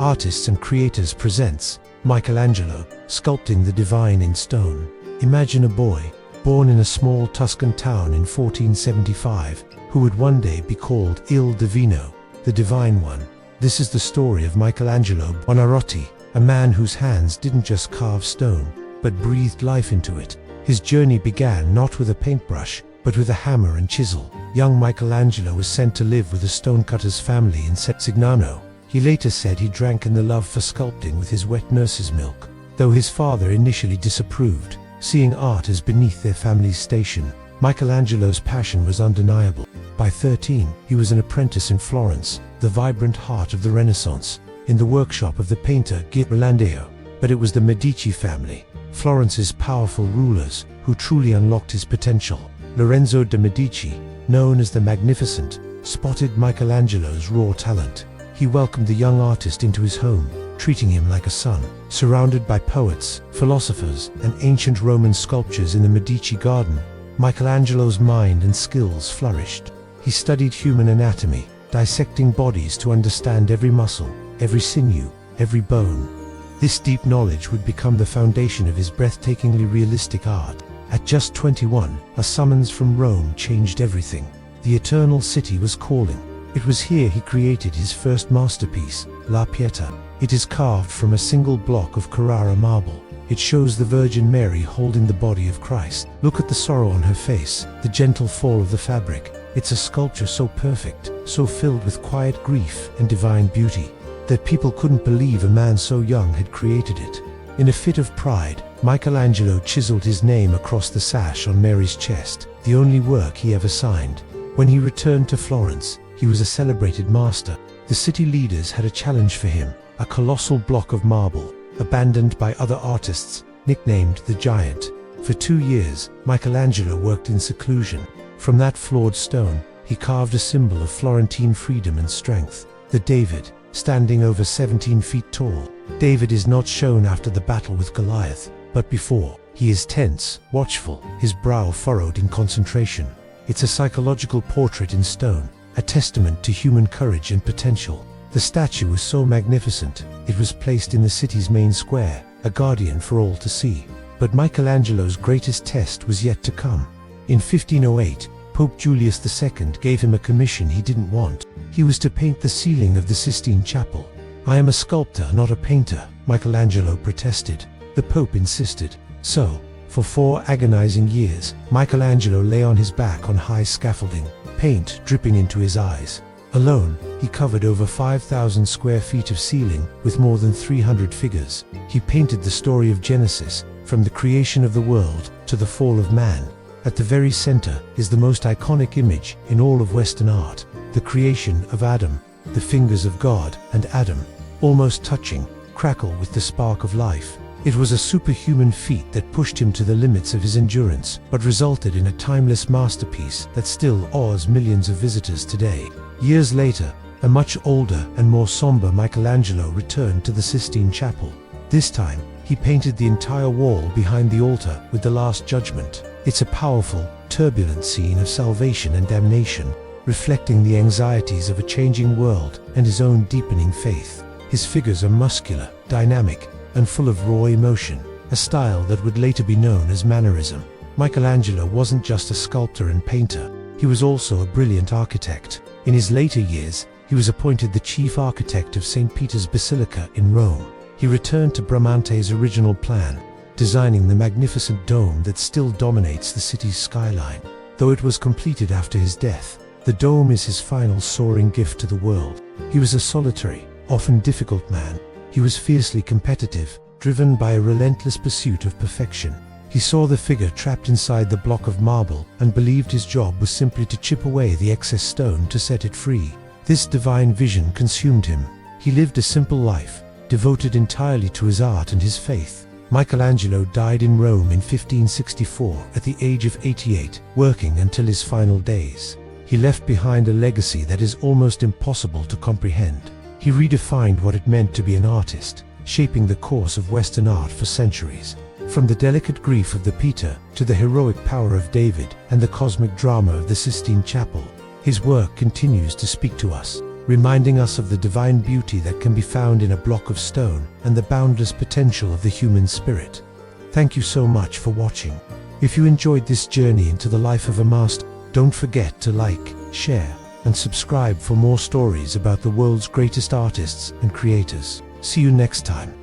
Artists and Creators presents Michelangelo, sculpting the divine in stone. Imagine a boy, born in a small Tuscan town in 1475, who would one day be called Il Divino, the Divine One. This is the story of Michelangelo Buonarroti, a man whose hands didn't just carve stone, but breathed life into it. His journey began not with a paintbrush, but with a hammer and chisel. Young Michelangelo was sent to live with a stonecutter's family in Setzignano. He later said he drank in the love for sculpting with his wet nurse's milk, though his father initially disapproved, seeing art as beneath their family's station. Michelangelo's passion was undeniable. By 13, he was an apprentice in Florence, the vibrant heart of the Renaissance, in the workshop of the painter Ghirlandaio. But it was the Medici family, Florence's powerful rulers, who truly unlocked his potential. Lorenzo de' Medici, known as the Magnificent, spotted Michelangelo's raw talent. He welcomed the young artist into his home, treating him like a son. Surrounded by poets, philosophers, and ancient Roman sculptures in the Medici garden, Michelangelo's mind and skills flourished. He studied human anatomy, dissecting bodies to understand every muscle, every sinew, every bone. This deep knowledge would become the foundation of his breathtakingly realistic art. At just 21, a summons from Rome changed everything. The Eternal City was calling. It was here he created his first masterpiece, La Pietà. It is carved from a single block of Carrara marble. It shows the Virgin Mary holding the body of Christ. Look at the sorrow on her face, the gentle fall of the fabric. It's a sculpture so perfect, so filled with quiet grief and divine beauty, that people couldn't believe a man so young had created it. In a fit of pride, Michelangelo chiseled his name across the sash on Mary's chest, the only work he ever signed. When he returned to Florence, he was a celebrated master. The city leaders had a challenge for him, a colossal block of marble, abandoned by other artists, nicknamed the Giant. For 2 years, Michelangelo worked in seclusion. From that flawed stone, he carved a symbol of Florentine freedom and strength, the David, standing over 17 feet tall. David is not shown after the battle with Goliath, but before. He is tense, watchful, his brow furrowed in concentration. It's a psychological portrait in stone, a testament to human courage and potential. The statue was so magnificent, it was placed in the city's main square, a guardian for all to see. But Michelangelo's greatest test was yet to come. In 1508, Pope Julius II gave him a commission he didn't want. He was to paint the ceiling of the Sistine Chapel. "I am a sculptor, not a painter," Michelangelo protested. The Pope insisted. So, for 4 agonizing years, Michelangelo lay on his back on high scaffolding, paint dripping into his eyes. Alone, he covered over 5,000 square feet of ceiling with more than 300 figures. He painted the story of Genesis, from the creation of the world to the fall of man. At the very center is the most iconic image in all of Western art, the creation of Adam. The fingers of God and Adam, almost touching, crackle with the spark of life. It was a superhuman feat that pushed him to the limits of his endurance, but resulted in a timeless masterpiece that still awes millions of visitors today. Years later, a much older and more somber Michelangelo returned to the Sistine Chapel. This time, he painted the entire wall behind the altar with the Last Judgment. It's a powerful, turbulent scene of salvation and damnation, reflecting the anxieties of a changing world and his own deepening faith. His figures are muscular, dynamic, and full of raw emotion, a style that would later be known as mannerism. Michelangelo wasn't just a sculptor and painter, he was also a brilliant architect. In his later years, he was appointed the chief architect of St. Peter's Basilica in Rome. He returned to Bramante's original plan, designing the magnificent dome that still dominates the city's skyline. Though it was completed after his death, the dome is his final soaring gift to the world. He was a solitary, often difficult man. He was fiercely competitive, driven by a relentless pursuit of perfection. He saw the figure trapped inside the block of marble and believed his job was simply to chip away the excess stone to set it free. This divine vision consumed him. He lived a simple life, devoted entirely to his art and his faith. Michelangelo died in Rome in 1564 at the age of 88, working until his final days. He left behind a legacy that is almost impossible to comprehend. He redefined what it meant to be an artist, shaping the course of Western art for centuries. From the delicate grief of the Pietà to the heroic power of David and the cosmic drama of the Sistine Chapel, his work continues to speak to us. reminding us of the divine beauty that can be found in a block of stone and the boundless potential of the human spirit. Thank you so much for watching. If you enjoyed this journey into the life of a master, don't forget to like, share, and subscribe for more stories about the world's greatest artists and creators. See you next time.